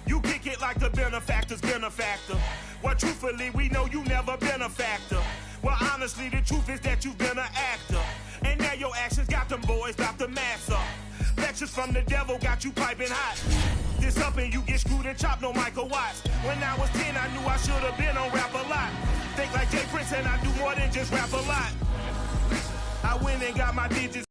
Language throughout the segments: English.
You kick it like the benefactor's benefactor. Well, truthfully, we know you never been a factor. Well, honestly, the truth is that you've been an actor. And now your actions got them boys about to mass up. Lectures from the devil got you piping hot. This up and you get screwed and chopped, no Michael Watts. When I was 10, I knew I should have been on Rap a Lot. Think like Jay Prince and I do more than just rap a lot. I went and got my digits.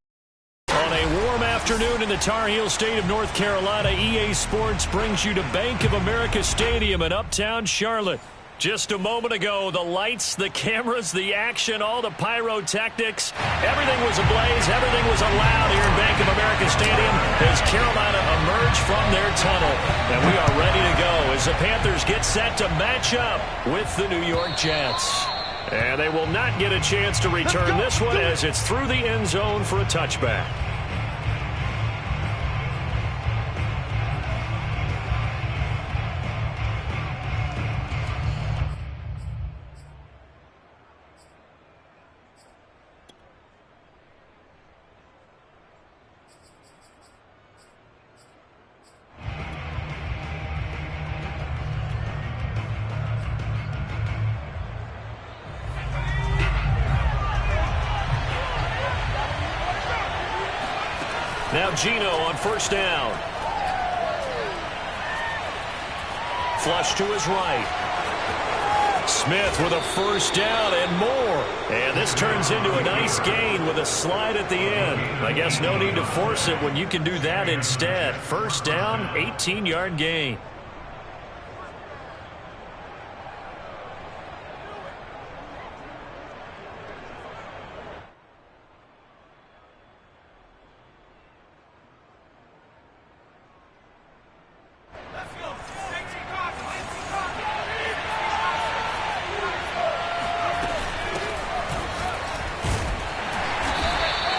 On a warm afternoon in the Tar Heel state of North Carolina, EA Sports brings you to Bank of America Stadium in uptown Charlotte. Just a moment ago, the lights, the cameras, the action, all the pyrotechnics, everything was ablaze, everything was allowed here in Bank of America Stadium as Carolina emerged from their tunnel. And we are ready to go as the Panthers get set to match up with the New York Jets. And they will not get a chance to return this one as it's through the end zone for a touchback. Now Gino on first down. Flush to his right. Smith with a first down and more. And this turns into a nice gain with a slide at the end. I guess no need to force it when you can do that instead. First down, 18-yard gain.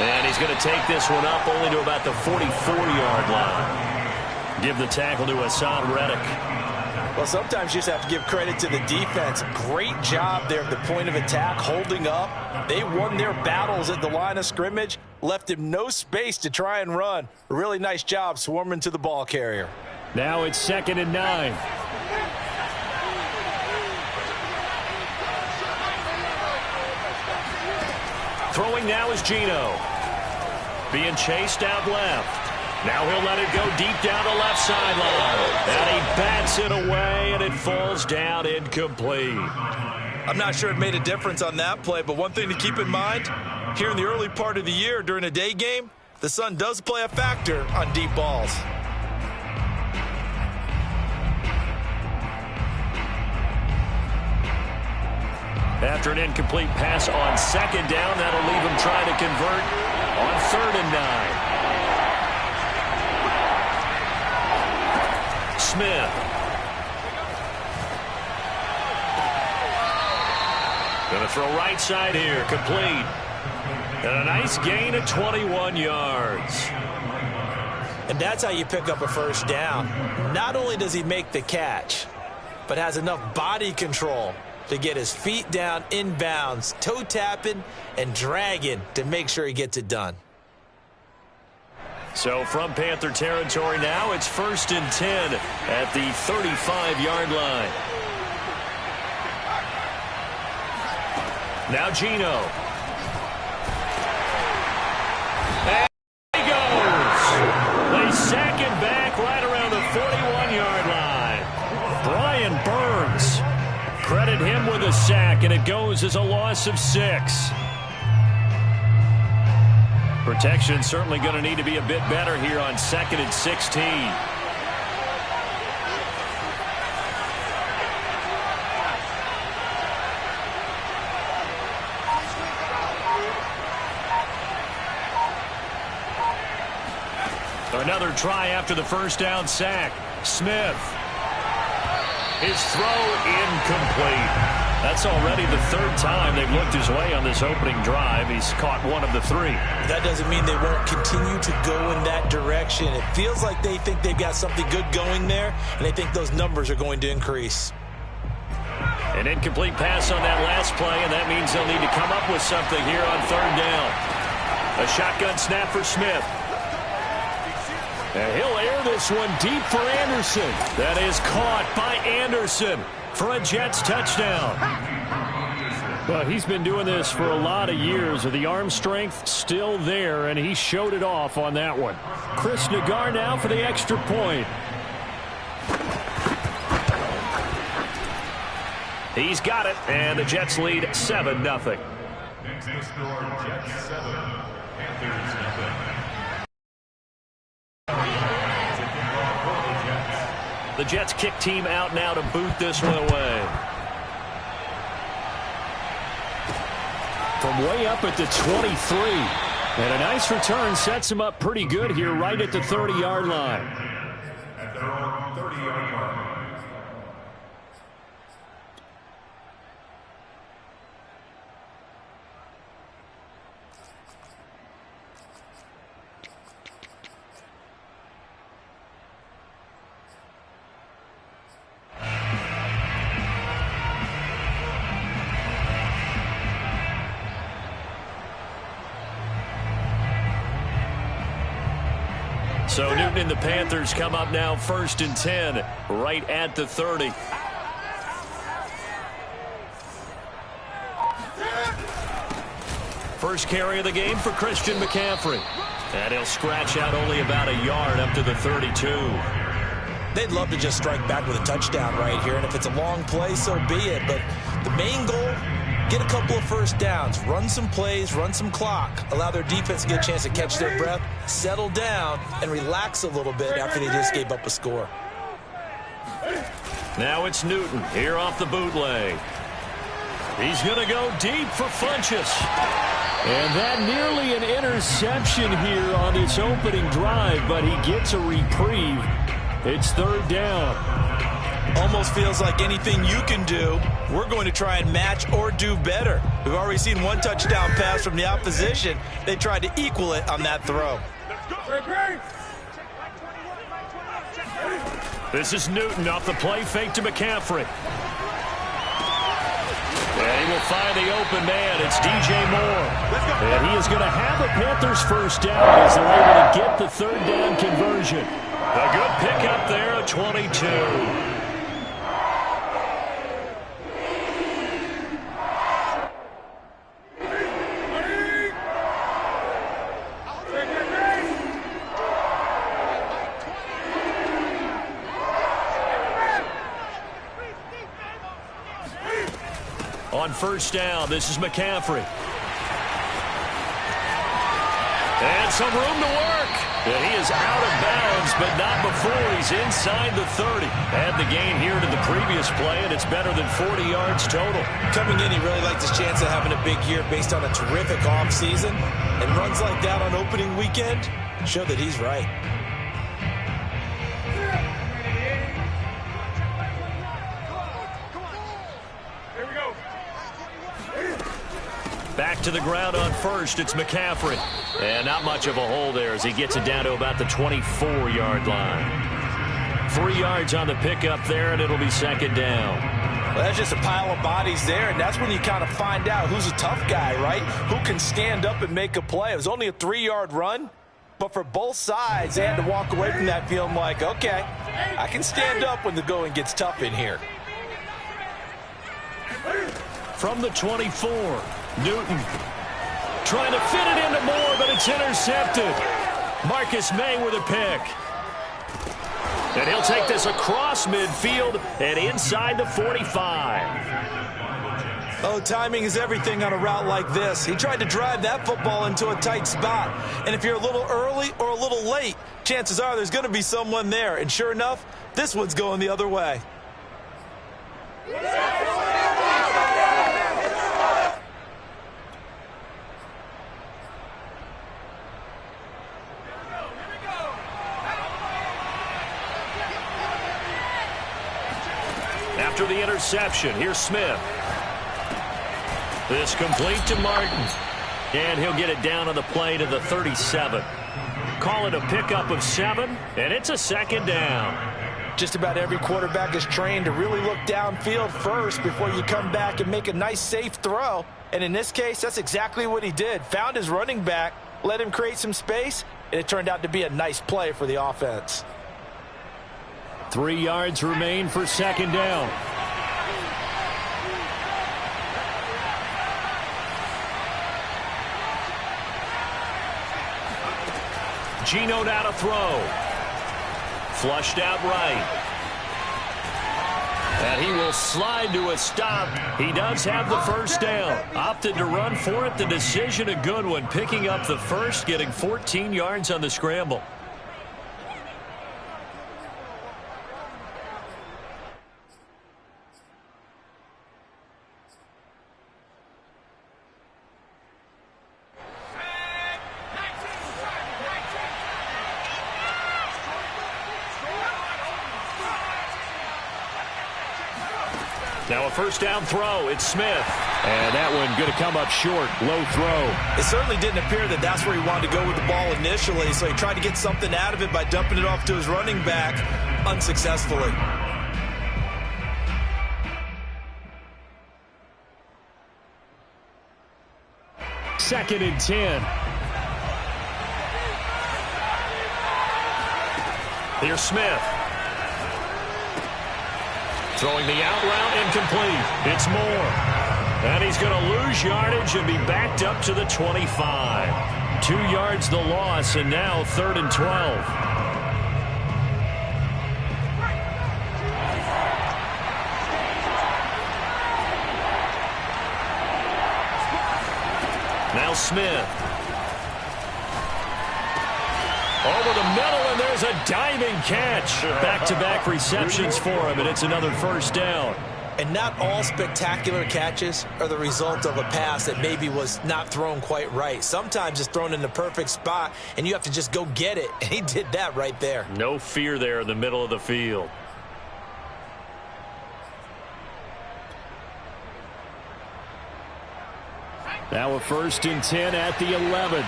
And he's going to take this one up only to about the 44-yard line. Give the tackle to Hassan Reddick. Well, sometimes you just have to give credit to the defense. Great job there at the point of attack, holding up. They won their battles at the line of scrimmage, left him no space to try and run. A really nice job swarming to the ball carrier. Now it's 2nd and 9. Throwing now is Gino. Being chased out left. Now he'll let it go deep down the left sideline. And he bats it away, and it falls down incomplete. I'm not sure it made a difference on that play, but one thing to keep in mind, here in the early part of the year during a day game, the sun does play a factor on deep balls. After an incomplete pass on 2nd down, that'll leave him trying to convert on 3rd and 9. Smith. Going to throw right side here, complete. And a nice gain of 21 yards. And that's how you pick up a first down. Not only does he make the catch, but has enough body control to get his feet down inbounds, toe tapping and dragging to make sure he gets it done. So from Panther territory now, it's 1st and 10 at the 35-yard line. Now Gino. And he goes. They sack him back right around the 41-yard line. Brian Burns. Credit him with a sack, and it goes as a loss of 6. Protection certainly going to need to be a bit better here on 2nd and 16. Another try after the first down sack. Smith. His throw incomplete. That's already the 3rd time they've looked his way on this opening drive. He's caught 1 of the 3. That doesn't mean they won't continue to go in that direction. It feels like they think they've got something good going there, and they think those numbers are going to increase. An incomplete pass on that last play, and that means they'll need to come up with something here on 3rd down. A shotgun snap for Smith. And he'll air this one deep for Anderson. That is caught by Anderson for a Jets touchdown. Well, he's been doing this for a lot of years. The arm strength still there, and he showed it off on that one. Chris Nagar now for the extra point. He's got it, and the Jets lead 7-0. Next to score, Jets 7, Panthers 0. The Jets kick team out now to boot this one away. From way up at the 23. And a nice return sets him up pretty good here right at the 30-yard line. At their own 30-yard line. So Newton and the Panthers come up now 1st and 10, right at the 30. First carry of the game for Christian McCaffrey. And he'll scratch out only about a yard up to the 32. They'd love to just strike back with a touchdown right here, and if it's a long play, so be it. But the main goal, get a couple of first downs, run some plays, run some clock, allow their defense to get a chance to catch their breath, settle down, and relax a little bit after they just gave up a score. Now it's Newton here off the bootleg. He's going to go deep for Funchess. And that nearly an interception here on its opening drive, but he gets a reprieve. It's 3rd down. Almost feels like anything you can do, we're going to try and match or do better. We've already seen one touchdown pass from the opposition. They tried to equal it on that throw. This is Newton off the play fake to McCaffrey. And he will find the open man. It's DJ Moore. And he is going to have a Panthers first down as they're able to get the 3rd down conversion. A good pickup there at 22. On 1st down, this is McCaffrey. And some room to work. And he is out of bounds, but not before he's inside the 30. Add the gain here to the previous play, and it's better than 40 yards total. Coming in, he really liked his chance of having a big year based on a terrific offseason. And runs like that on opening weekend show that he's right. Back to the ground on 1st, it's McCaffrey. And not much of a hole there as he gets it down to about the 24-yard line. 3 yards on the pickup there, and it'll be 2nd down. Well, that's just a pile of bodies there, and that's when you kind of find out who's a tough guy, right? Who can stand up and make a play. It was only a 3-yard run, but for both sides, they had to walk away from that feeling like, okay, I can stand up when the going gets tough in here. From the 24, Newton trying to fit it into Moore, but it's intercepted. Marcus May with a pick. And he'll take this across midfield and inside the 45. Oh, timing is everything on a route like this. He tried to drive that football into a tight spot. And if you're a little early or a little late, chances are there's going to be someone there. And sure enough, this one's going the other way. After the interception, here's Smith. This complete to Martin. And he'll get it down on the play to the 37. Call it a pickup of 7, and it's a 2nd down. Just about every quarterback is trained to really look downfield first before you come back and make a nice, safe throw. And in this case, that's exactly what he did. Found his running back, let him create some space, and it turned out to be a nice play for the offense. 3 yards remain for second down. Geno now to throw. Flushed out right. And he will slide to a stop. He does have the first down. Opted to run for it. The decision a good one. Picking up the first, getting 14 yards on the scramble. Now a first down throw. It's Smith. And that one going to come up short. Low throw. It certainly didn't appear that that's where he wanted to go with the ball initially, so he tried to get something out of it by dumping it off to his running back unsuccessfully. Second and 10. Here's Smith. Throwing the out route, incomplete. It's Moore. And he's going to lose yardage and be backed up to the 25. 2 yards the loss, and now 3rd and 12. Now Smith. Over the middle, and there's a diving catch. Back-to-back receptions for him, and it's another first down. And not all spectacular catches are the result of a pass that maybe was not thrown quite right. Sometimes it's thrown in the perfect spot, and you have to just go get it. And he did that right there. No fear there in the middle of the field. Now a 1st and 10 at the 11.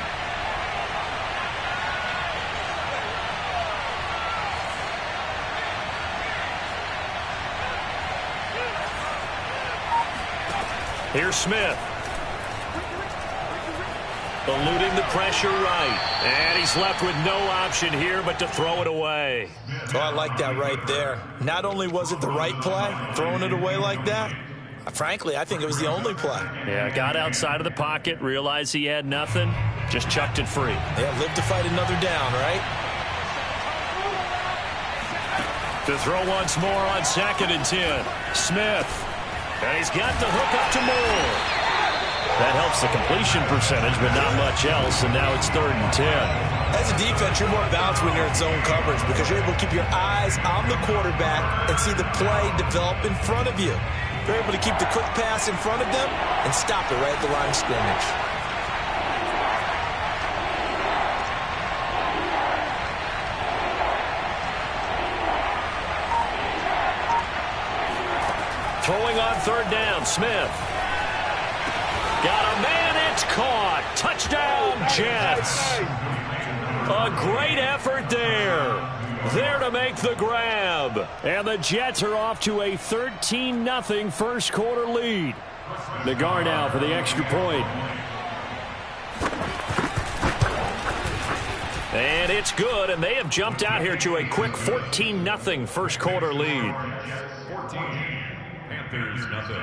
Here's Smith. Eluding the pressure right. And he's left with no option here but to throw it away. Oh, I like that right there. Not only was it the right play, throwing it away like that, frankly, I think it was the only play. Yeah, got outside of the pocket, realized he had nothing, just chucked it free. Yeah, live to fight another down, right? To throw once more on 2nd and 10. Smith. And he's got the hook up to Moore. That helps the completion percentage, but not much else, and now it's 3rd and 10. As a defense, you're more balanced when you're in zone coverage because you're able to keep your eyes on the quarterback and see the play develop in front of you. You're able to keep the quick pass in front of them and stop it right at the line of scrimmage. Throwing on 3rd down, Smith. Got a man, it's caught. Touchdown, Jets. A great effort there. There to make the grab. And the Jets are off to a 13-0 first quarter lead. Nagar now for the extra point. And it's good, and they have jumped out here to a quick 14-0 first quarter lead. 14, Panthers nothing.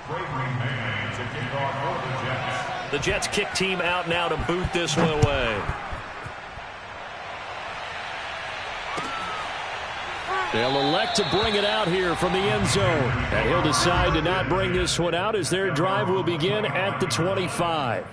Remains a kickoff for the Jets. The Jets kick team out now to boot this one away. They'll elect to bring it out here from the end zone. And he'll decide to not bring this one out as their drive will begin at the 25.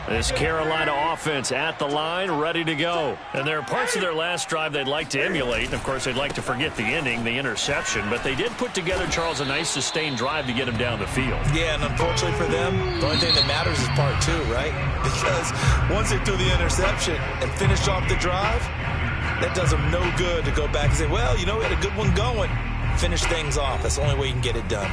This Carolina offense at the line, ready to go. And there are parts of their last drive they'd like to emulate. And, of course, they'd like to forget the ending, the interception. But they did put together, Charles, a nice sustained drive to get him down the field. Yeah, and unfortunately for them, the only thing that matters is part two, right? Because once they threw the interception and finished off the drive, that does them no good to go back and say, well, you know, we had a good one going. Finish things off. That's the only way you can get it done.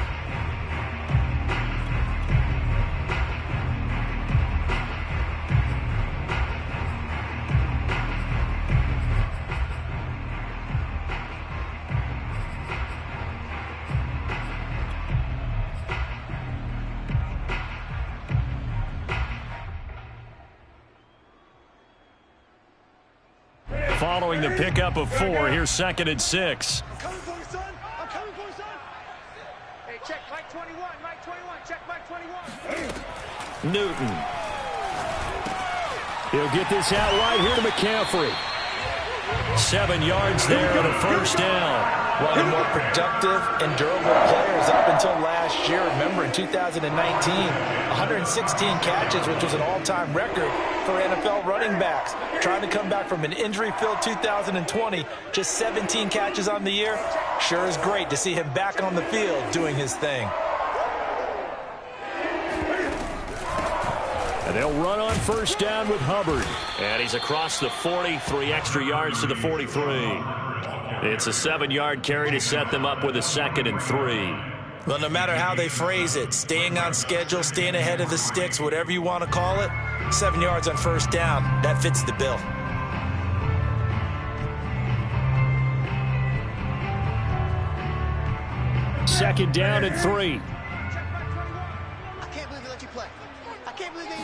following the pickup of 4. Here's 2nd and 6. I'm coming for you, son. I'm coming for you, son. Hey, check Mike 21. Mike 21. Check Mike 21. Newton. He'll get this out right here to McCaffrey. 7 yards there and a first down. One of the more productive and durable players up until last year. Remember, in 2019, 116 catches, which was an all-time record for NFL running backs. Trying to come back from an injury-filled 2020, just 17 catches on the year. Sure is great to see him back on the field doing his thing. And they'll run on first down with Hubbard. And he's across the 40, 3 extra yards to the 43. It's a 7-yard carry to set them up with a 2nd and 3. Well, no matter how they phrase it, staying on schedule, staying ahead of the sticks, whatever you want to call it, 7 yards on first down, that fits the bill. Second down and 3. I can't believe they let you play. I can't believe they...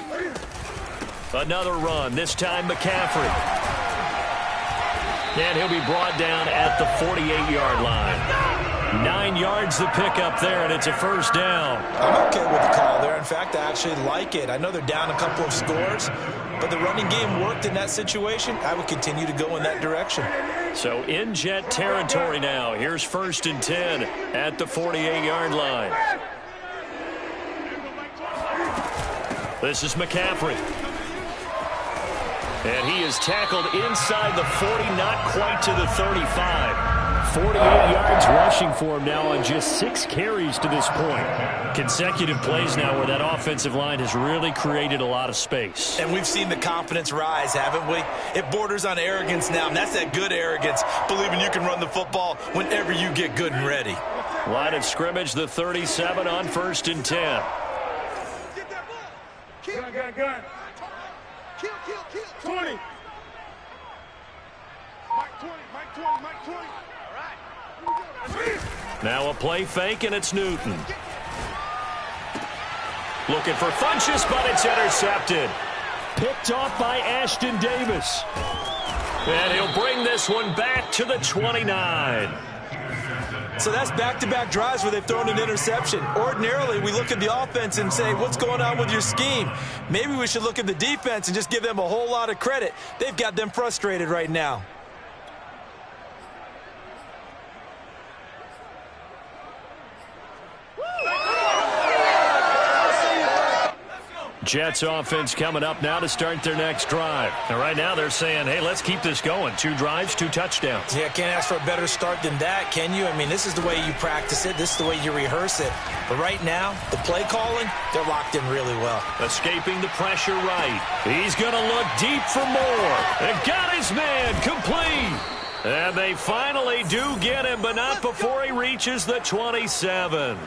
Another run, this time McCaffrey. And he'll be brought down at the 48-yard line. 9 yards to pick up there, and it's a first down. I'm okay with the call there. In fact, I actually like it. I know they're down a couple of scores, but the running game worked in that situation. I would continue to go in that direction. So in Jet territory now. Here's 1st and 10 at the 48-yard line. This is McCaffrey. And he is tackled inside the 40, not quite to the 35. 48 yards rushing for him now on just 6 carries to this point. Consecutive plays now where that offensive line has really created a lot of space. And we've seen the confidence rise, haven't we? It borders on arrogance now, and that's that good arrogance, believing you can run the football whenever you get good and ready. Line of scrimmage, the 37 on 1st and 10. Get that ball. Kill. Gun. Kill. 20. Mike 20. All right. Now a play fake, and it's Newton. Looking for Funchess, but it's intercepted. Picked off by Ashton Davis. And he'll bring this one back to the 29. So that's back-to-back drives where they've thrown an interception. Ordinarily, we look at the offense and say, what's going on with your scheme? Maybe we should look at the defense and just give them a whole lot of credit. They've got them frustrated right now. Jets offense coming up now to start their next drive. And right now they're saying, hey, let's keep this going. 2 drives, 2 touchdowns. Yeah, can't ask for a better start than that, can you? I mean, this is the way you practice it. This is the way you rehearse it. But right now, the play calling, they're locked in really well. Escaping the pressure right. He's going to look deep for more. And got his man complete. And they finally do get him, but not before he reaches the 27.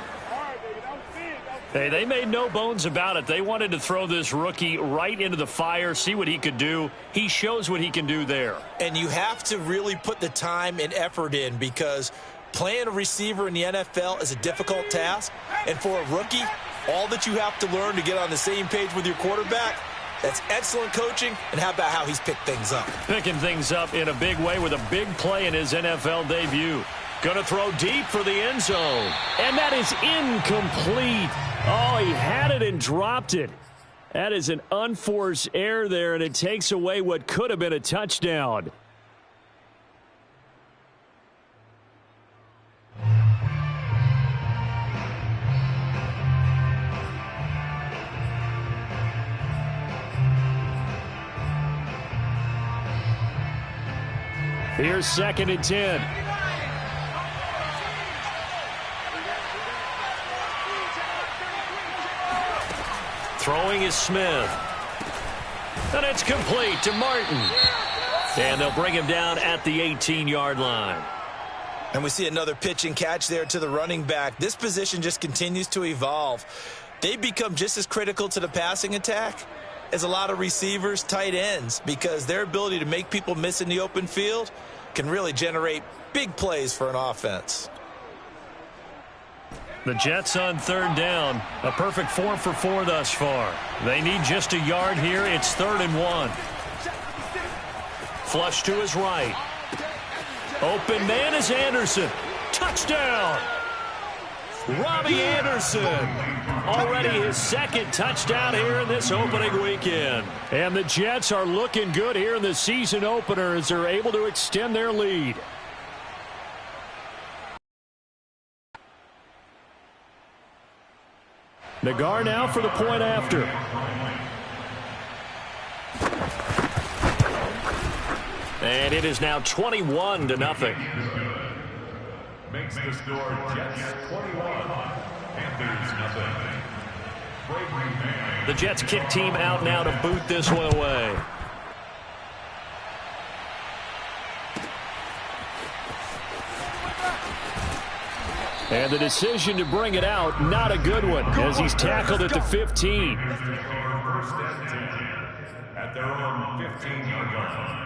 Hey, they made no bones about it. They wanted to throw this rookie right into the fire, see what he could do. He shows what he can do there. And you have to really put the time and effort in because playing a receiver in the NFL is a difficult task. And for a rookie, all that you have to learn to get on the same page with your quarterback, that's excellent coaching. And how about how he's picked things up? Picking things up in a big way with a big play in his NFL debut. Going to throw deep for the end zone. And that is incomplete. Oh, he had it and dropped it. That is an unforced error there, and it takes away what could have been a touchdown. Here's 2nd and 10. Throwing is Smith. And it's complete to Martin. And they'll bring him down at the 18-yard line. And we see another pitch and catch there to the running back. This position just continues to evolve. They become just as critical to the passing attack as a lot of receivers, tight ends, because their ability to make people miss in the open field can really generate big plays for an offense. The Jets on 3rd down. A perfect 4 for 4 thus far. They need just a yard here. It's 3rd and 1. Flush to his right. Open man is Anderson. Touchdown! Robbie Anderson. Already his second touchdown here in this opening weekend. And the Jets are looking good here in the season opener as they're able to extend their lead. Nagar now for the point after. And it is now 21-0. Makes the score Jets 21, Panthers nothing. The Jets kick team out now to boot this one away. And the decision to bring it out, not a good one, as he's tackled at the 15. First and 10 at their own 15-yard line.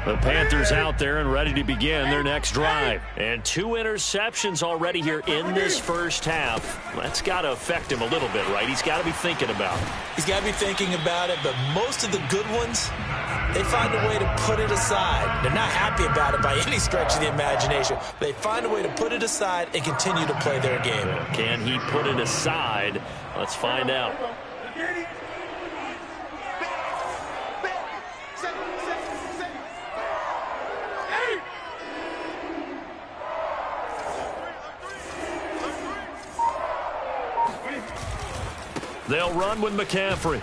The Panthers out there and ready to begin their next drive. And 2 interceptions already here in this first half. That's got to affect him a little bit, right? He's got to be thinking about it. He's got to be thinking about it, but most of the good ones, they find a way to put it aside. They're not happy about it by any stretch of the imagination. They find a way to put it aside and continue to play their game. Can he put it aside? Let's find out. They'll run with McCaffrey.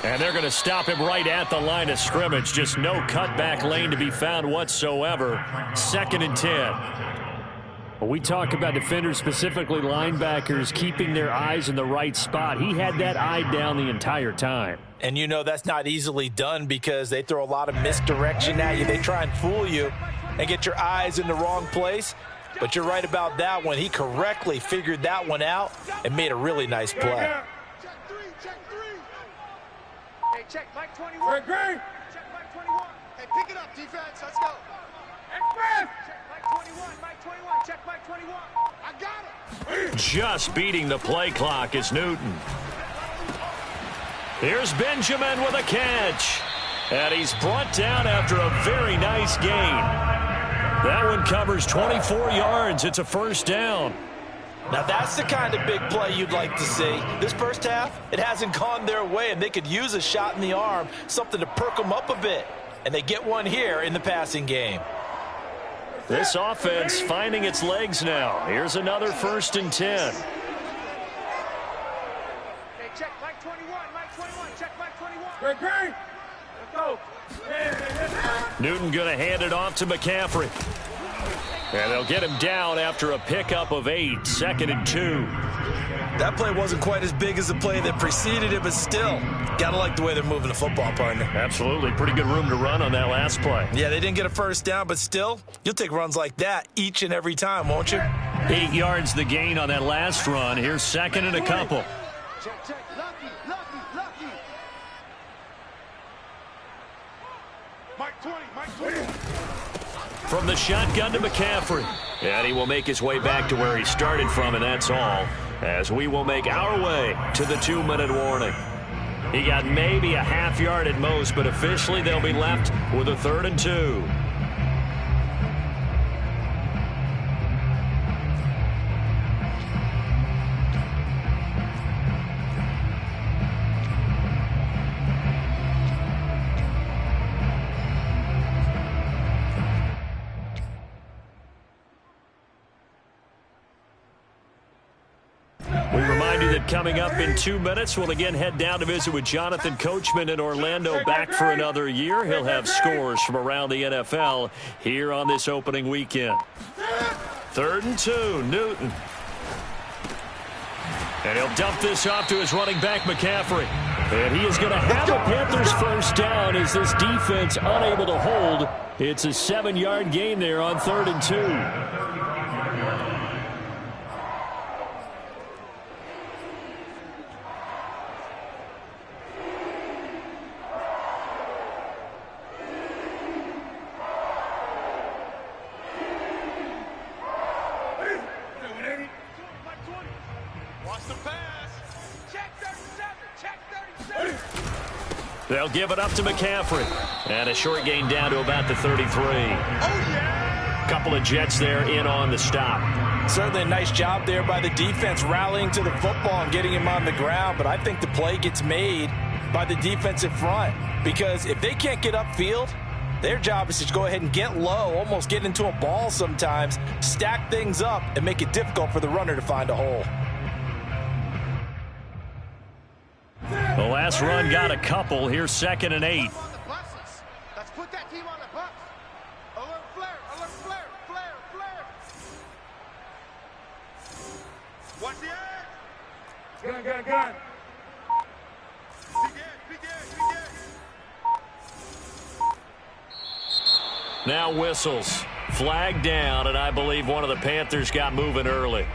And they're going to stop him right at the line of scrimmage. Just no cutback lane to be found whatsoever. 2nd and 10. We talk about defenders, specifically linebackers, keeping their eyes in the right spot. He had that eye down the entire time. And you know that's not easily done because they throw a lot of misdirection at you. They try and fool you and get your eyes in the wrong place. But you're right about that one. He correctly figured that one out and made a really nice play. Hey, check Mike 21. Check Mike 21. Hey, pick it up, defense. Let's go. Check Mike 21. Mike 21. Check Mike 21. I got him. Just beating the play clock is Newton. Here's Benjamin with a catch. And he's brought down after a very nice gain. That one covers 24 yards. It's a first down. Now, that's the kind of big play you'd like to see. This first half, it hasn't gone their way, and they could use a shot in the arm, something to perk them up a bit. And they get one here in the passing game. This offense finding its legs now. Here's another 1st and 10. Hey, check Mike 21. Mike 21. Check Mike 21. Let's go. Newton going to hand it off to McCaffrey. And they'll get him down after a pickup of 8. 2nd and 2. That play wasn't quite as big as the play that preceded it, but still, got to like the way they're moving the football, partner. Absolutely. Pretty good room to run on that last play. Yeah, they didn't get a first down, but still, you'll take runs like that each and every time, won't you? 8 yards the gain on that last run. Here's 2nd and a couple. Check. Lucky. Mike 20. Mike 20. From the shotgun to McCaffrey. And he will make his way back to where he started from, and that's all. As we will make our way to the 2-minute warning. He got maybe a half yard at most, but officially they'll be left with a 3rd and 2. Coming up in 2 minutes, we'll again head down to visit with Jonathan Coachman in Orlando, back for another year. He'll have scores from around the NFL here on this opening weekend. 3rd and 2, Newton. And he'll dump this off to his running back, McCaffrey. And he is going to have a Panthers first down as this defense unable to hold. It's a 7-yard gain there on 3rd and 2. They'll give it up to McCaffrey. And a short gain down to about the 33. Oh, yeah! Couple of Jets there in on the stop. Certainly a nice job there by the defense rallying to the football and getting him on the ground. But I think the play gets made by the defensive front. Because if they can't get upfield, their job is to go ahead and get low, almost get into a ball sometimes, stack things up, and make it difficult for the runner to find a hole. The last run got a couple. Here's 2nd and 8. Let's put that team on the bus. Alert flare, alert flare, flare, flare. Watch the edge. Gun. Begin. Now whistles. Flag down, and I believe one of the Panthers got moving early.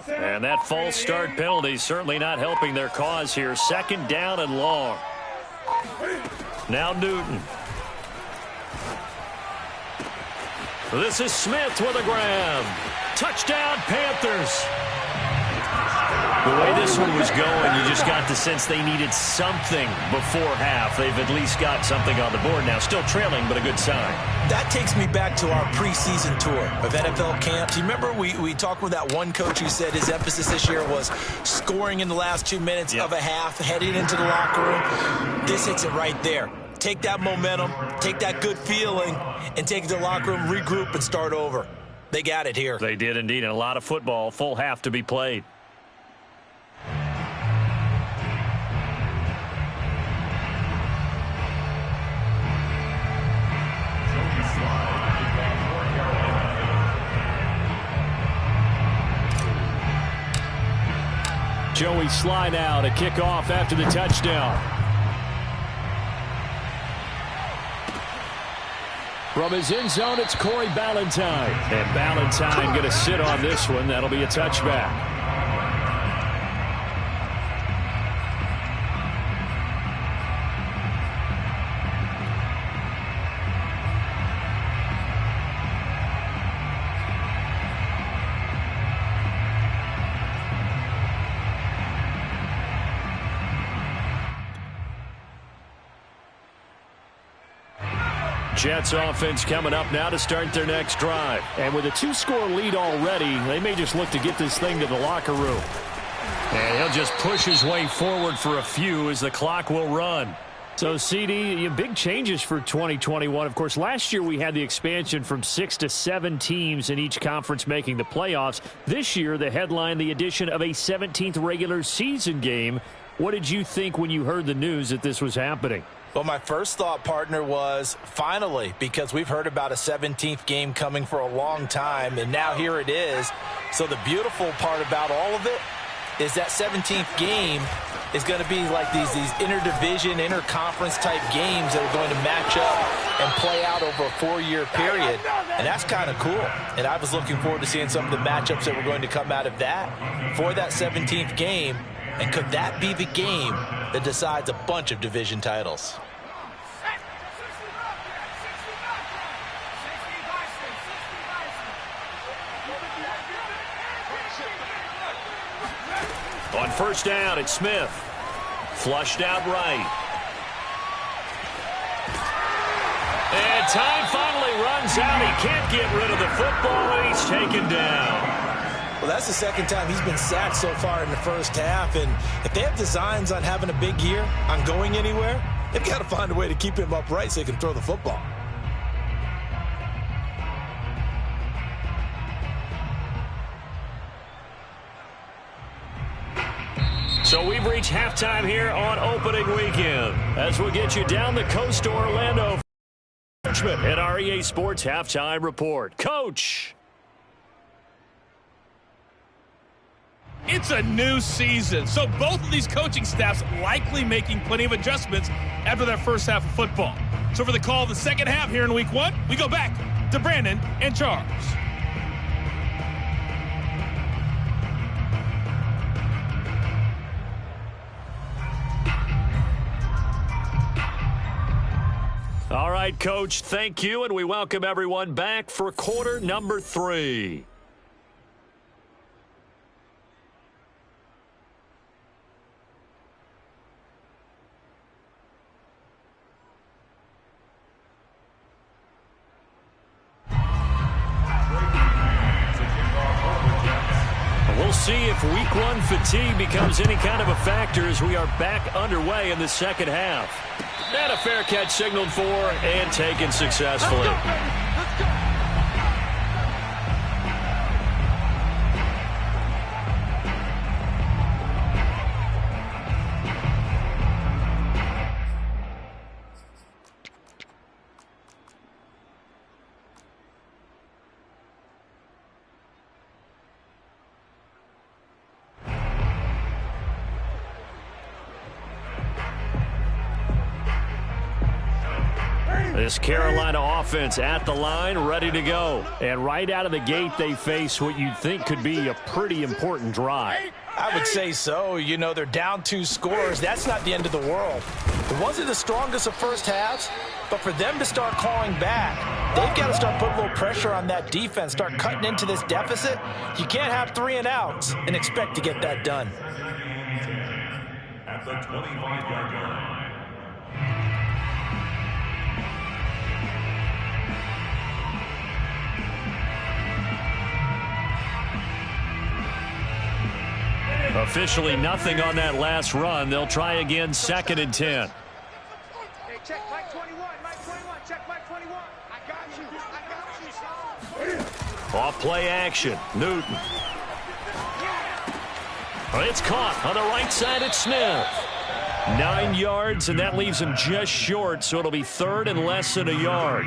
And that false start penalty certainly not helping their cause here. 2nd down and long. Now Newton. This is Smith with a grab. Touchdown, Panthers. The way this one was going, you just got the sense they needed something before half. They've at least got something on the board now. Still trailing, but a good sign. That takes me back to our preseason tour of NFL camps. You remember we talked with that one coach who said his emphasis this year was scoring in the last 2 minutes of a half, heading into the locker room. This hits it right there. Take that momentum, take that good feeling, and take it to the locker room, regroup, and start over. They got it here. They did indeed, and a lot of football, full half to be played. Joey Sly now to kick off after the touchdown. From his end zone, it's Corey Ballantyne. And Ballantyne going to sit on this one. That'll be a touchback. Jets offense coming up now to start their next drive. And with a 2-score lead already, they may just look to get this thing to the locker room. And he'll just push his way forward for a few as the clock will run. So, CD, big changes for 2021. Of course, last year we had the expansion from 6 to 7 teams in each conference making the playoffs. This year, the headline, the addition of a 17th regular season game. What did you think when you heard the news that this was happening? Well, my first thought, partner, was finally, because we've heard about a 17th game coming for a long time, and now here it is. So the beautiful part about all of it is that 17th game is going to be like these interdivision, interconference type games that are going to match up and play out over a 4-year period. And that's kind of cool. And I was looking forward to seeing some of the matchups that were going to come out of that for that 17th game. And could that be the game that decides a bunch of division titles? On first down, it's Smith. Flushed out right. And time finally runs out. He can't get rid of the football, and he's taken down. Well, that's the second time he's been sacked so far in the first half. And if they have designs on having a big year, on going anywhere, they've got to find a way to keep him upright so he can throw the football. So we've reached halftime here on opening weekend as we get you down the coast to Orlando. At our EA Sports Halftime Report. Coach. It's a new season, so both of these coaching staffs likely making plenty of adjustments after their first half of football. So for the call of the second half here in week 1, we go back to Brandon and Charles. All right, Coach, thank you, and we welcome everyone back for quarter number 3. We'll see if week 1 fatigue becomes any kind of a factor as we are back underway in the second half. And a fair catch signaled for and taken successfully. This Carolina offense at the line, ready to go. And right out of the gate, they face what you'd think could be a pretty important drive. I would say so. You know, they're down 2 scores. That's not the end of the world. It wasn't the strongest of first halves, but for them to start clawing back, they've got to start putting a little pressure on that defense, start cutting into this deficit. You can't have 3 and outs and expect to get that done. At the 25-yard line. Officially nothing on that last run. They'll try again, 2nd and 10. Hey, check Mike 21. Mike 21. Check Mike 21. I got you. Off play action. Newton. It's caught on the right side at Smith. 9 yards, and that leaves him just short, so it'll be 3rd and less than a yard.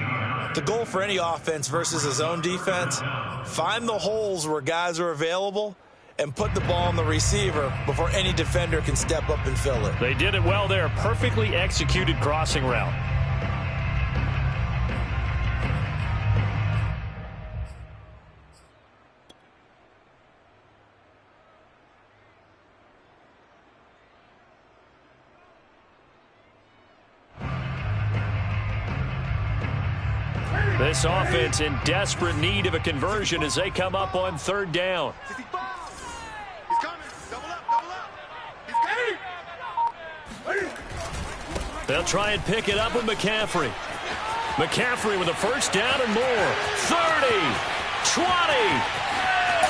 The goal for any offense versus his own defense, find the holes where guys are available and put the ball on the receiver before any defender can step up and fill it. They did it well there. Perfectly executed crossing route. This offense in desperate need of a conversion as they come up on 3rd down. He's coming. Double up. Double up. He's coming. They'll try and pick it up with McCaffrey. McCaffrey with a first down and more. 30, 20,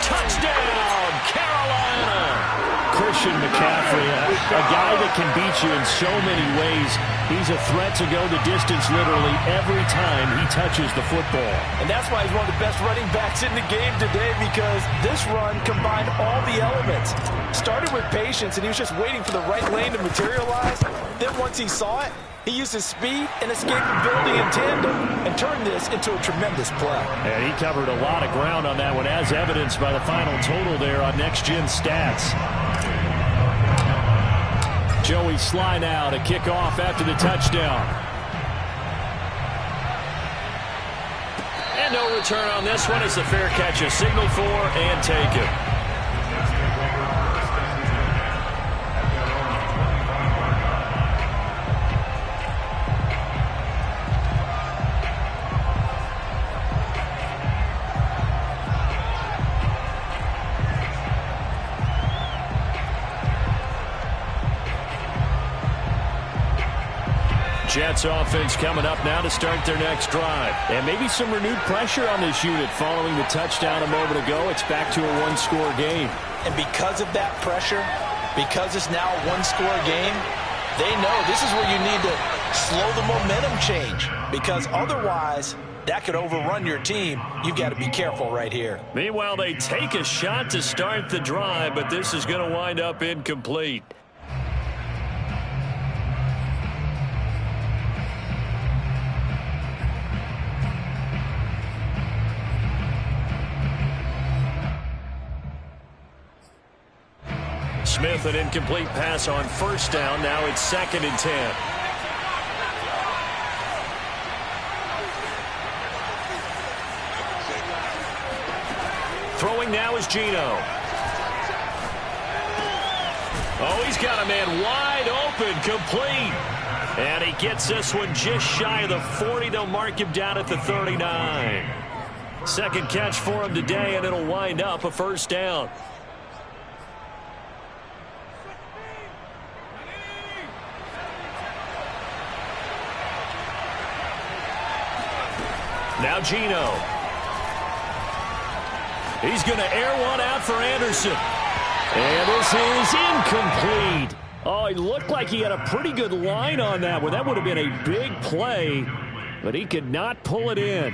touchdown, Carolina. Christian McCaffrey, a guy that can beat you in so many ways. He's a threat to go the distance literally every time he touches the football. And that's why he's one of the best running backs in the game today, because this run combined all the elements. Started with patience, and he was just waiting for the right lane to materialize. Then once he saw it, he used his speed and escapability in tandem and turned this into a tremendous play. And he covered a lot of ground on that one, as evidenced by the final total there on Next Gen Stats. Joey Sly now to kick off after the touchdown. And no return on this one as the fair catch is signaled for and taken. Jets offense coming up now to start their next drive. And maybe some renewed pressure on this unit following the touchdown a moment ago. It's back to a 1-score game. And because of that pressure, because it's now a 1-score game, they know this is where you need to slow the momentum change, because otherwise that could overrun your team. You've got to be careful right here. Meanwhile, they take a shot to start the drive, but this is going to wind up incomplete. Smith, an incomplete pass on first down. Now it's 2nd and 10. Throwing now is Geno. Oh, he's got a man wide open, complete. And he gets this one just shy of the 40. They'll mark him down at the 39. Second catch for him today, and it'll wind up a first down. Now Geno. He's going to air one out for Anderson. And this is incomplete. Oh, he looked like he had a pretty good line on that one. That would have been a big play, but he could not pull it in.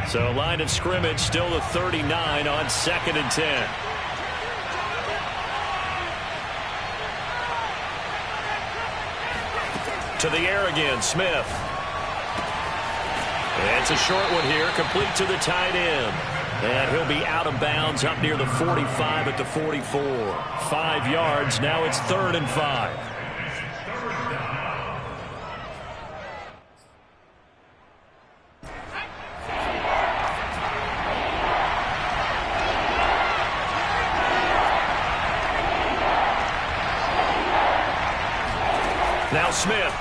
So line of scrimmage still the 39 on 2nd and 10. To the air again, Smith. It's a short one here, complete to the tight end. And he'll be out of bounds up near the 45 at the 44. 5 yards, now it's 3rd and 5. Now Smith.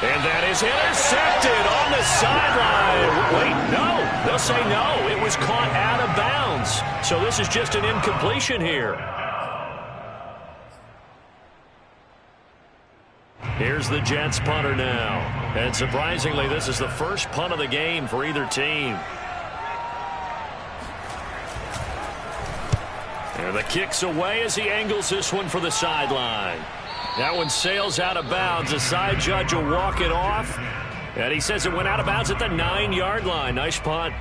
And that is intercepted on the sideline. Wait, no. They'll say no. It was caught out of bounds. So this is just an incompletion here. Here's the Jets punter now. And surprisingly, this is the first punt of the game for either team. And the kick's away as he angles this one for the sideline. That one sails out of bounds. The side judge will walk it off. And he says it went out of bounds at the 9-yard line. Nice punt.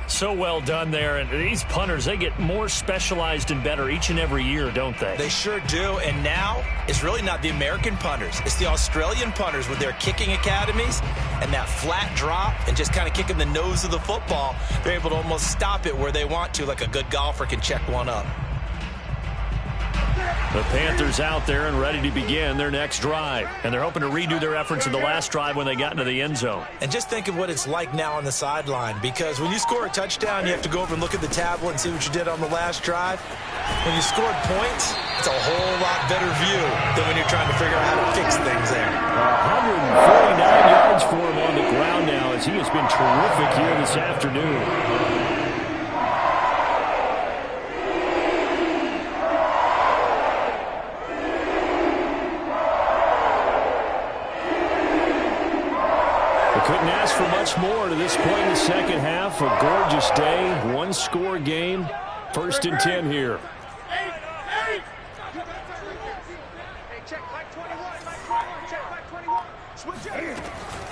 So well done there. And these punters, they get more specialized and better each and every year, don't they? They sure do. And now it's really not the American punters. It's the Australian punters with their kicking academies and that flat drop and just kind of kicking the nose of the football. They're able to almost stop it where they want to, like a good golfer can check one up. The Panthers out there and ready to begin their next drive. And they're hoping to redo their efforts in the last drive when they got into the end zone. And just think of what it's like now on the sideline, because when you score a touchdown, you have to go over and look at the tablet and see what you did on the last drive. When you scored points, it's a whole lot better view than when you're trying to figure out how to fix things there. 149 yards for him on the ground now as he has been terrific here this afternoon. Couldn't ask for much more to this point in the second half. A gorgeous day, one-score game. 1st and 10 here.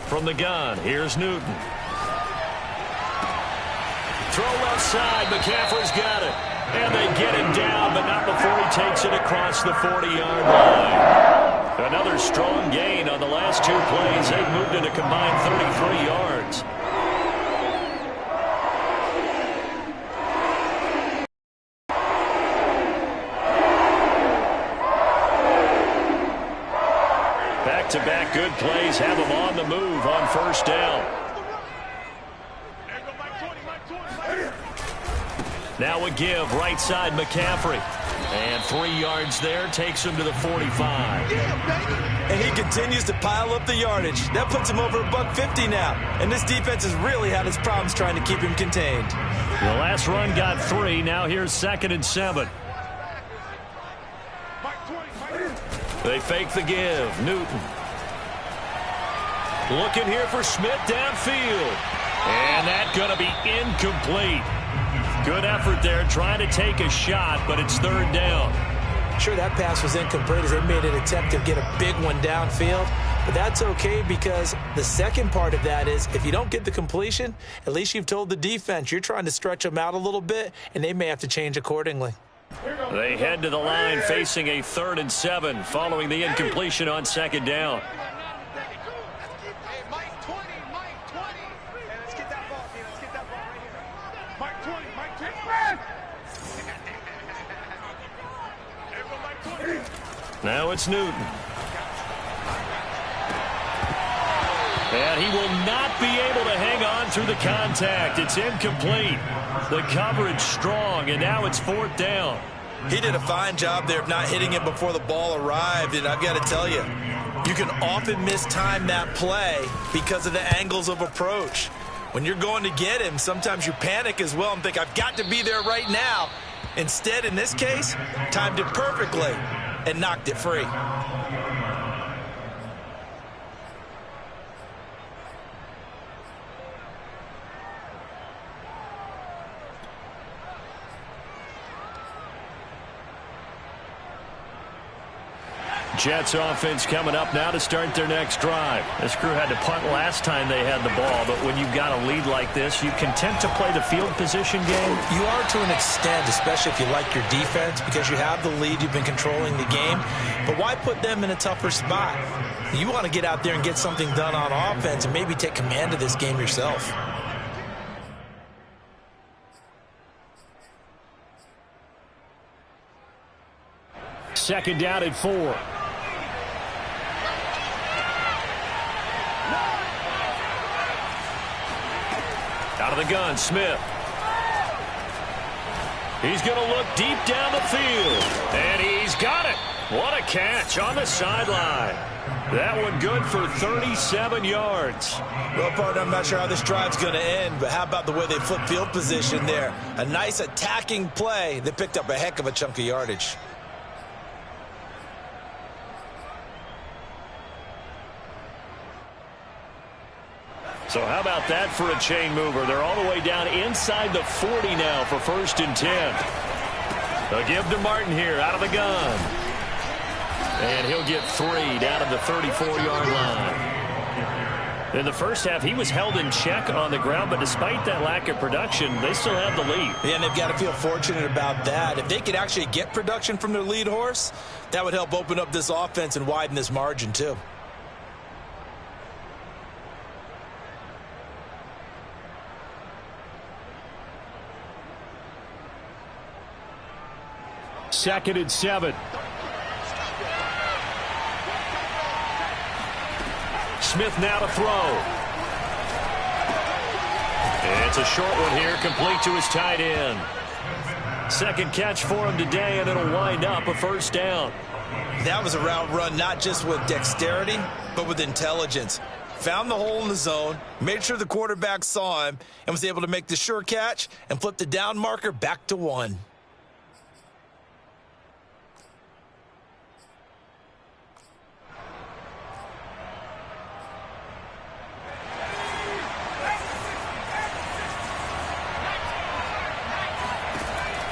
From the gun, here's Newton. Throw left side, McCaffrey's got it. And they get him down, but not before he takes it across the 40-yard line. Another strong gain on the last 2 plays. They've moved it a combined 33 yards. Back-to-back good plays have them on the move on first down. Now a give, right side McCaffrey. And 3 yards there takes him to the 45. And he continues to pile up the yardage. That puts him over $150 now. And this defense has really had its problems trying to keep him contained. The last run got 3. Now here's 2nd and 7. They fake the give. Newton. Looking here for Smith downfield. And that's going to be incomplete. Good effort there, trying to take a shot, but it's 3rd down. Sure, that pass was incomplete as they made an attempt to get a big one downfield. But that's okay, because the second part of that is if you don't get the completion, at least you've told the defense you're trying to stretch them out a little bit, and they may have to change accordingly. They head to the line facing a 3rd and 7 following the incompletion on 2nd down. Now it's Newton. And he will not be able to hang on through the contact. It's incomplete. The coverage strong, and now it's 4th down. He did a fine job there of not hitting it before the ball arrived, and I've got to tell you, you can often mistime that play because of the angles of approach. When you're going to get him, sometimes you panic as well and think, I've got to be there right now. Instead, in this case, timed it perfectly and knocked it free. Jets offense coming up now to start their next drive. This crew had to punt last time they had the ball, but when you've got a lead like this, you content to play the field position game? You are to an extent, especially if you like your defense, because you have the lead, you've been controlling the game. But why put them in a tougher spot? You want to get out there and get something done on offense and maybe take command of this game yourself. Second down at 4. Out of the gun, Smith. He's going to look deep down the field. And he's got it. What a catch on the sideline. That one good for 37 yards. Well, partner, I'm not sure how this drive's going to end, but how about the way they flip field position there? A nice attacking play that picked up a heck of a chunk of yardage. So how about that for a chain mover? They're all the way down inside the 40 now for 1st and 10. They'll give to Martin here out of the gun. And he'll get 3 down at the 34-yard line. In the first half, he was held in check on the ground, but despite that lack of production, they still have the lead. Yeah, and they've got to feel fortunate about that. If they could actually get production from their lead horse, that would help open up this offense and widen this margin too. Second and 7. Smith now to throw. It's a short one here, complete to his tight end. Second catch for him today, and it'll wind up a 1st down. That was a route run not just with dexterity, but with intelligence. Found the hole in the zone, made sure the quarterback saw him, and was able to make the sure catch and flip the down marker back to 1.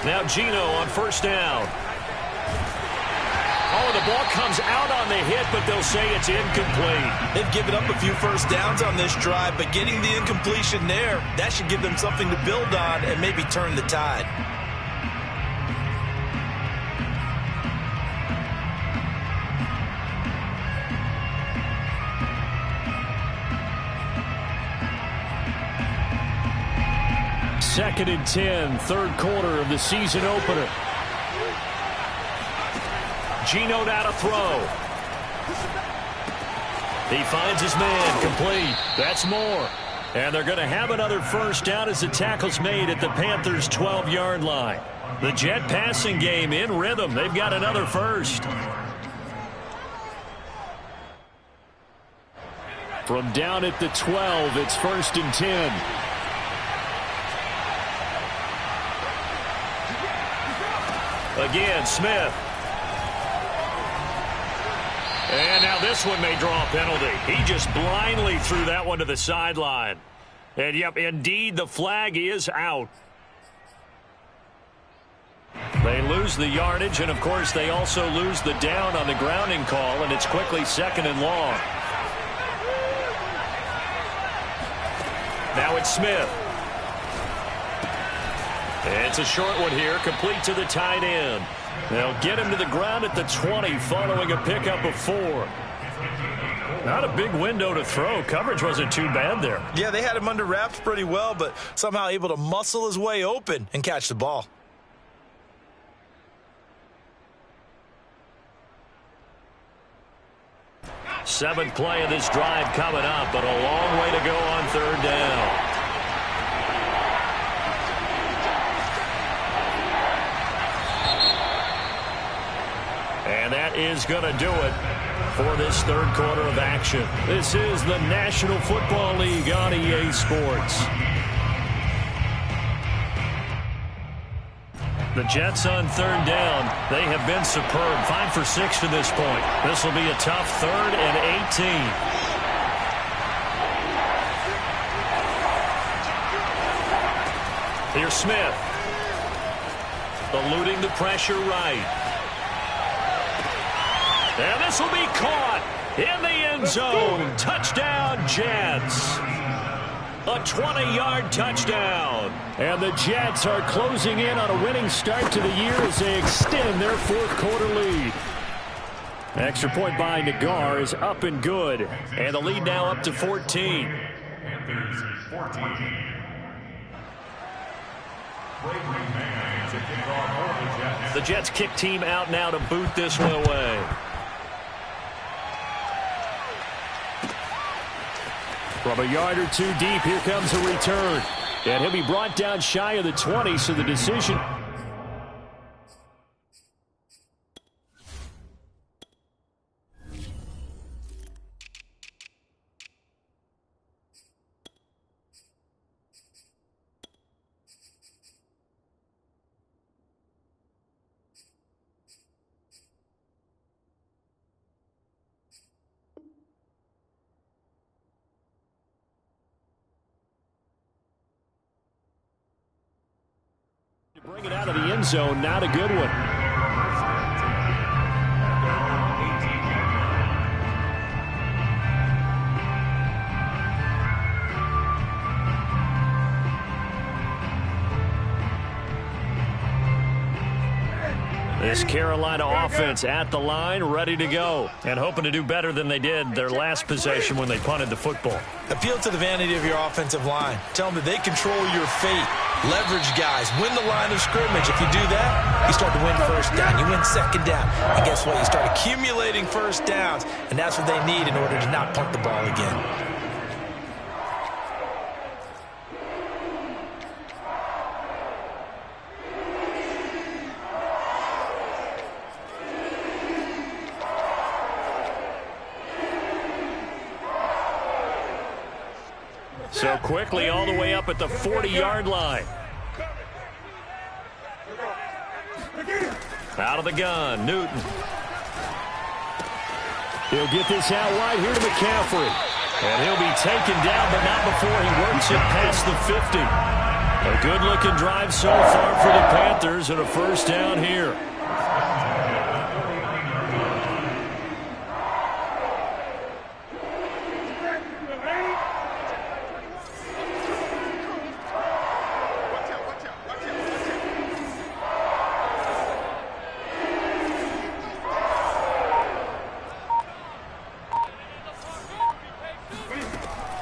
Now Gino on 1st down. Oh, the ball comes out on the hit, but they'll say it's incomplete. They've given up a few 1st downs on this drive, but getting the incompletion there, that should give them something to build on and maybe turn the tide. Second and 10, 3rd quarter of the season opener. Gino now to throw. He finds his man, complete. That's more. And they're going to have another 1st down as the tackle's made at the Panthers' 12-yard line. The Jet passing game in rhythm. They've got another 1st. From down at the 12, it's 1st and 10. Again, Smith. And now this one may draw a penalty. He just blindly threw that one to the sideline. And, yep, indeed, the flag is out. They lose the yardage, and, of course, they also lose the down on the grounding call, and it's quickly 2nd and long. it's Smith. It's a short one here, complete to the tight end. They'll get him to the ground at the 20 following a pickup of 4. Not a big window to throw. Coverage wasn't too bad there. Yeah, they had him under wraps pretty well, but somehow able to muscle his way open and catch the ball. Seventh play of this drive coming up, but a long way to go on third down. And that is going to do it for this third quarter of action. This is the National Football League on EA Sports. The Jets on third down. They have been superb. 5 for 6 to this point. This will be a tough 3rd and 18. Here's Smith. Eluding the pressure right. And this will be caught in the end zone. Touchdown, Jets. A 20-yard touchdown. And the Jets are closing in on a winning start to the year as they extend their fourth quarter lead. Extra point by Nagar is up and good. And the lead now up to 14. Panthers 14. The Jets kick team out now to boot this one away. From a yard or two deep, here comes a return. And he'll be brought down shy of the 20, so the decision... Bring it out of the end zone, not a good one. This Carolina offense at the line, ready to go, and hoping to do better than they did their last possession when they punted the football. Appeal to the vanity of your offensive line. Tell them that they control your fate. Leverage guys. Win the line of scrimmage. If you do that, you start to win first down. You win second down. And guess what? You start accumulating first downs, and that's what they need in order to not punt the ball again. So quickly all the way up at the 40-yard line. Out of the gun, Newton. He'll get this out wide here to McCaffrey. And he'll be taken down, but not before he works it past the 50. A good-looking drive so far for the Panthers and a first down here.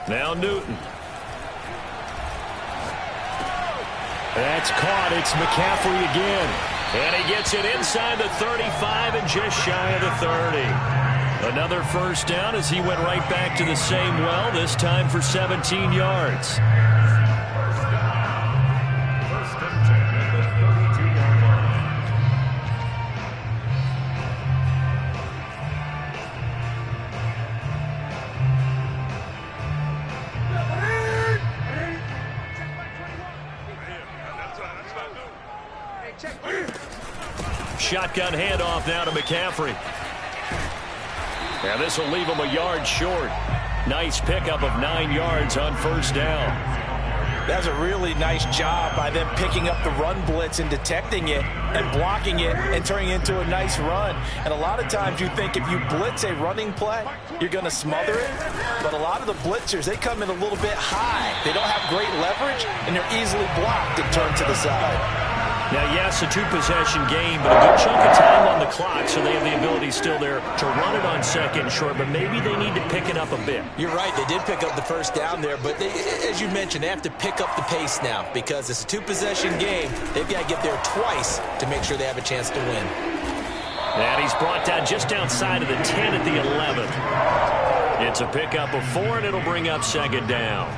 Now Newton. That's caught. It's McCaffrey again. And he gets it inside the 35 and just shy of the 30. Another first down as he went right back to the same well, this time for 17 yards. Shotgun handoff now to McCaffrey. And this will leave him a yard short. Nice pickup of 9 yards on first down. That's a really nice job by them picking up the run blitz and detecting it and blocking it and turning it into a nice run. And a lot of times you think if you blitz a running play, you're going to smother it. But a lot of the blitzers, they come in a little bit high. They don't have great leverage, and they're easily blocked and turned to the side. Now, yes, a two-possession game, but a good chunk of time on the clock, so they have the ability still there to run it on second and short, but maybe they need to pick it up a bit. You're right. They did pick up the first down there, but they, as you mentioned, they have to pick up the pace now because it's a two-possession game. They've got to get there twice to make sure they have a chance to win. And he's brought down just outside of the 10 at the 11. It's a pickup of 4, and it'll bring up second down.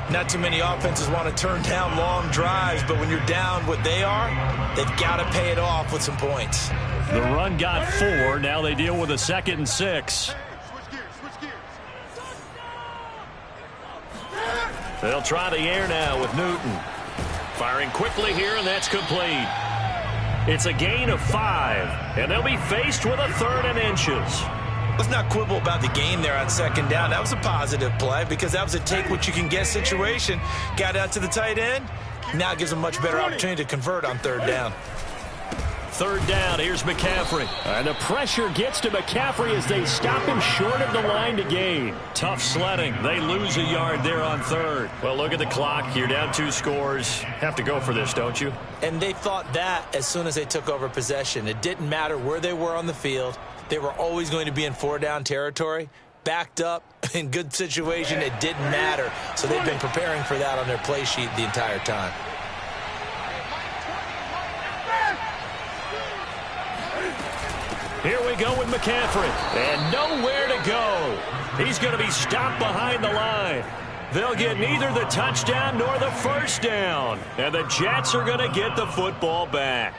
Not too many offenses want to turn down long drives, but when you're down what they are, they've got to pay it off with some points. The run got 4. Now they deal with a 2nd and 6. They'll try the air now with Newton. Firing quickly here, and that's complete. It's a gain of 5, and they'll be faced with a 3rd and inches. Let's not quibble about the gain there on second down. That was a positive play because that was a take-what-you-can-get situation. Got out to the tight end. Now gives them a much better opportunity to convert on 3rd down. 3rd down, here's McCaffrey. And the pressure gets to McCaffrey as they stop him short of the line to gain. Tough sledding. They lose a yard there on 3rd. Well, look at the clock. You're down 2 scores. Have to go for this, don't you? And they thought that as soon as they took over possession. It didn't matter where they were on the field. They were always going to be in 4-down territory. Backed up, in good situation, it didn't matter. So they've been preparing for that on their play sheet the entire time. Here we go with McCaffrey. And nowhere to go. He's going to be stopped behind the line. They'll get neither the touchdown nor the first down. And the Jets are going to get the football back.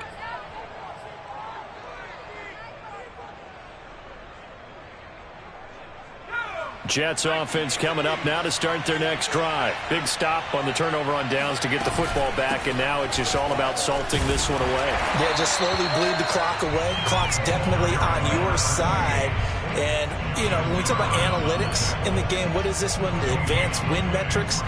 Jets offense coming up now to start their next drive. Big stop on the turnover on downs to get the football back, and now it's just all about salting this one away. Yeah, just slowly bleed the clock away. Clock's definitely on your side. And, you know, when we talk about analytics in the game, what is this one? The advanced win metrics?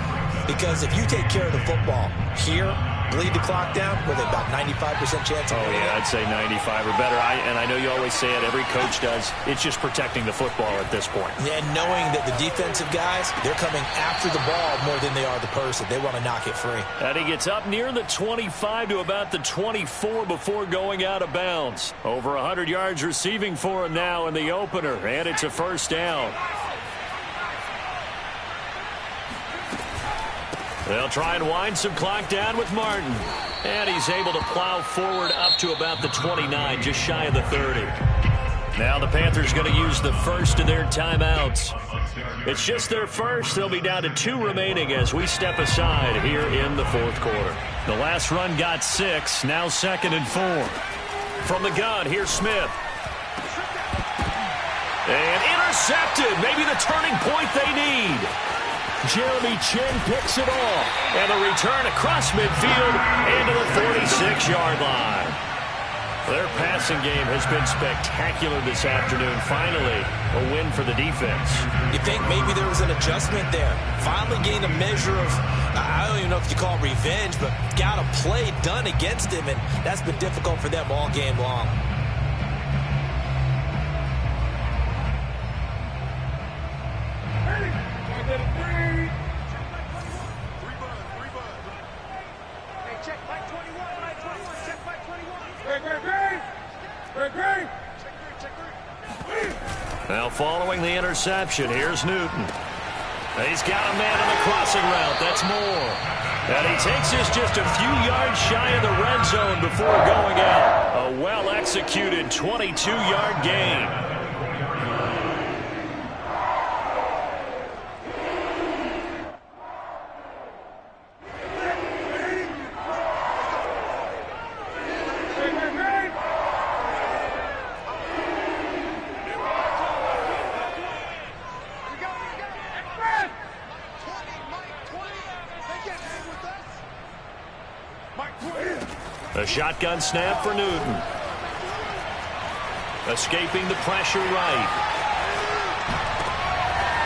Because if you take care of the football here, bleed the clock down, with about 95% chance of winning. Yeah, I'd say 95 or better. And I know you always say it, every coach does. It's just protecting the football at this point. Yeah, knowing that the defensive guys, they're coming after the ball more than they are the person. They want to knock it free. And he gets up near the 25 to about the 24 before going out of bounds. Over 100 yards receiving for him now in the opener, and it's a first down. They'll try and wind some clock down with Martin. And he's able to plow forward up to about the 29, just shy of the 30. Now the Panthers going to use the first of their timeouts. It's just their first. They'll be down to 2 remaining as we step aside here in the 4th quarter. The last run got 6, now 2nd and 4. From the gun, here's Smith. And intercepted. Maybe the turning point they need. Jeremy Chin picks it off. And the return across midfield into the 46-yard line. Their passing game has been spectacular this afternoon. Finally, a win for the defense. You think maybe there was an adjustment there. Finally gained a measure of, I don't even know if you call it revenge, but got a play done against him, and that's been difficult for them all game long. Now following the interception, here's Newton. He's got a man on the crossing route. That's Moore. And he takes this just a few yards shy of the red zone before going out. A well-executed 22-yard gain. A shotgun snap for Newton. Escaping the pressure right.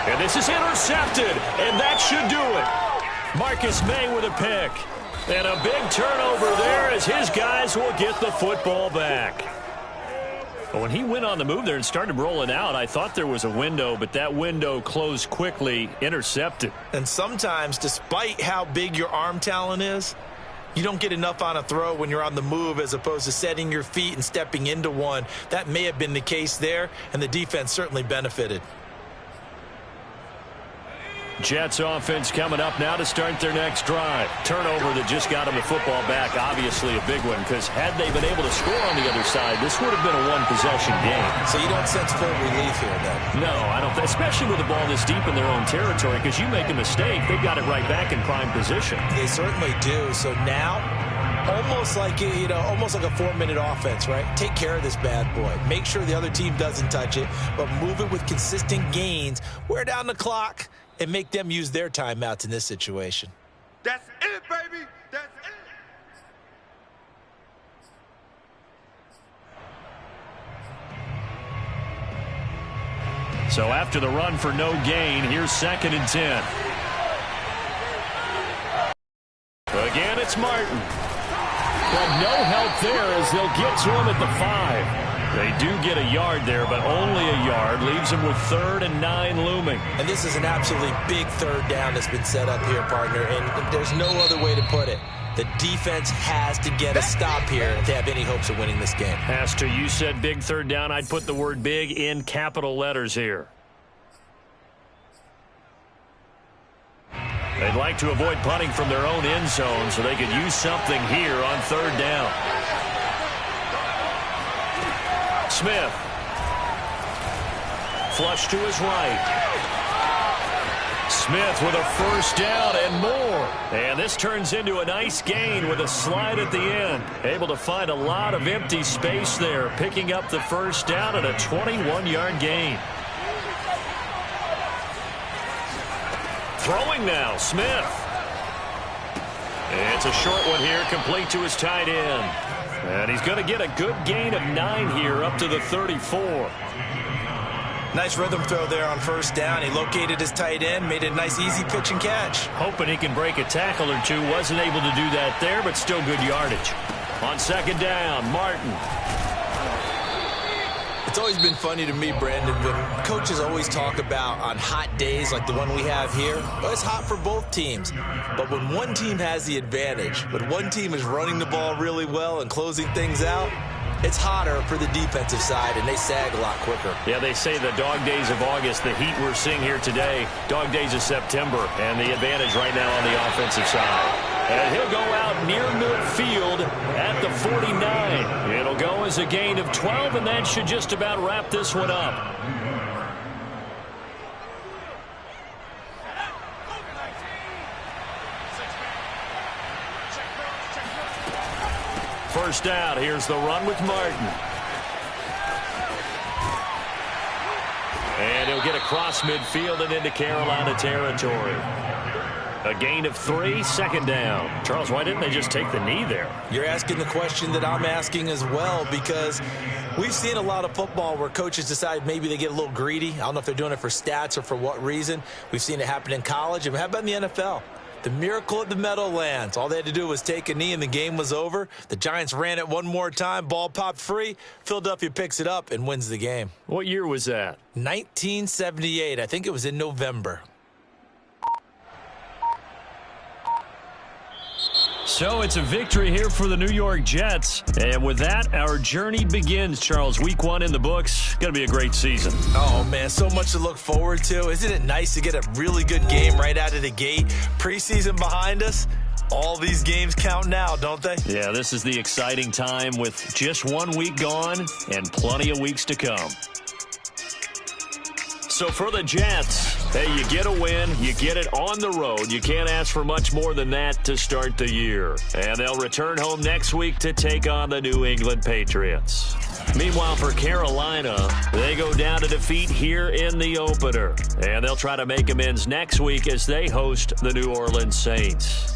And this is intercepted, and that should do it. Marcus May with a pick. And a big turnover there as his guys will get the football back. But when he went on the move there and started rolling out, I thought there was a window, but that window closed quickly, intercepted. And sometimes, despite how big your arm talent is, you don't get enough on a throw when you're on the move as opposed to setting your feet and stepping into one. That may have been the case there, and the defense certainly benefited. Jets offense coming up now to start their next drive. Turnover that just got them the football back, obviously a big one, because had they been able to score on the other side, this would have been a one-possession game. So you don't sense full relief here, then? No, I don't, especially with the ball this deep in their own territory, because you make a mistake, they've got it right back in prime position. They certainly do. So now, almost like almost like a 4-minute offense, right? Take care of this bad boy. Make sure the other team doesn't touch it, but move it with consistent gains. Wear down the clock and make them use their timeouts in this situation. That's it, baby. That's it. So after the run for no gain, here's 2nd and 10. Again, it's Martin. But no help there as they'll get to him at the 5. They do get a yard there, but only a yard. Leaves them with 3rd and 9 looming. And this is an absolutely big 3rd down that's been set up here, partner. And there's no other way to put it. The defense has to get a stop here if they have any hopes of winning this game. Has to. You said big 3rd down. I'd put the word big in capital letters here. They'd like to avoid punting from their own end zone so they could use something here on 3rd down. Smith. Flush to his right. Smith with a 1st down and more. And this turns into a nice gain with a slide at the end. Able to find a lot of empty space there, picking up the 1st down and a 21-yard gain. Throwing now, Smith. It's a short one here, complete to his tight end. And he's going to get a good gain of 9 here up to the 34. Nice rhythm throw there on 1st down. He located his tight end, made a nice easy pitch and catch. Hoping he can break a tackle or two. Wasn't able to do that there, but still good yardage. On 2nd down, Martin. It's always been funny to me, Brandon, when coaches always talk about on hot days like the one we have here, well, it's hot for both teams. But when one team has the advantage, when one team is running the ball really well and closing things out, it's hotter for the defensive side, and they sag a lot quicker. Yeah, they say the dog days of August, the heat we're seeing here today, dog days of September, and the advantage right now on the offensive side. And he'll go out near midfield at the 49. It'll go as a gain of 12, and that should just about wrap this one up. First down. Here's the run with Martin. And he'll get across midfield and into Carolina territory. A gain of 3, 2nd down. Charles, why didn't they just take the knee there? You're asking the question that I'm asking as well, because we've seen a lot of football where coaches decide maybe they get a little greedy. I don't know if they're doing it for stats or for what reason. We've seen it happen in college. And how about in the NFL? The miracle at the Meadowlands. All they had to do was take a knee and the game was over. The Giants ran it one more time. Ball popped free. Philadelphia picks it up and wins the game. What year was that? 1978. I think it was in November. So it's a victory here for the New York Jets. And with that, our journey begins, Charles. Week 1 in the books. Going to be a great season. Oh, man, so much to look forward to. Isn't it nice to get a really good game right out of the gate? Preseason behind us. All these games count now, don't they? Yeah, this is the exciting time with just 1 week gone and plenty of weeks to come. So for the Jets, hey, you get a win, you get it on the road. You can't ask for much more than that to start the year. And they'll return home next week to take on the New England Patriots. Meanwhile, for Carolina, they go down to defeat here in the opener. And they'll try to make amends next week as they host the New Orleans Saints.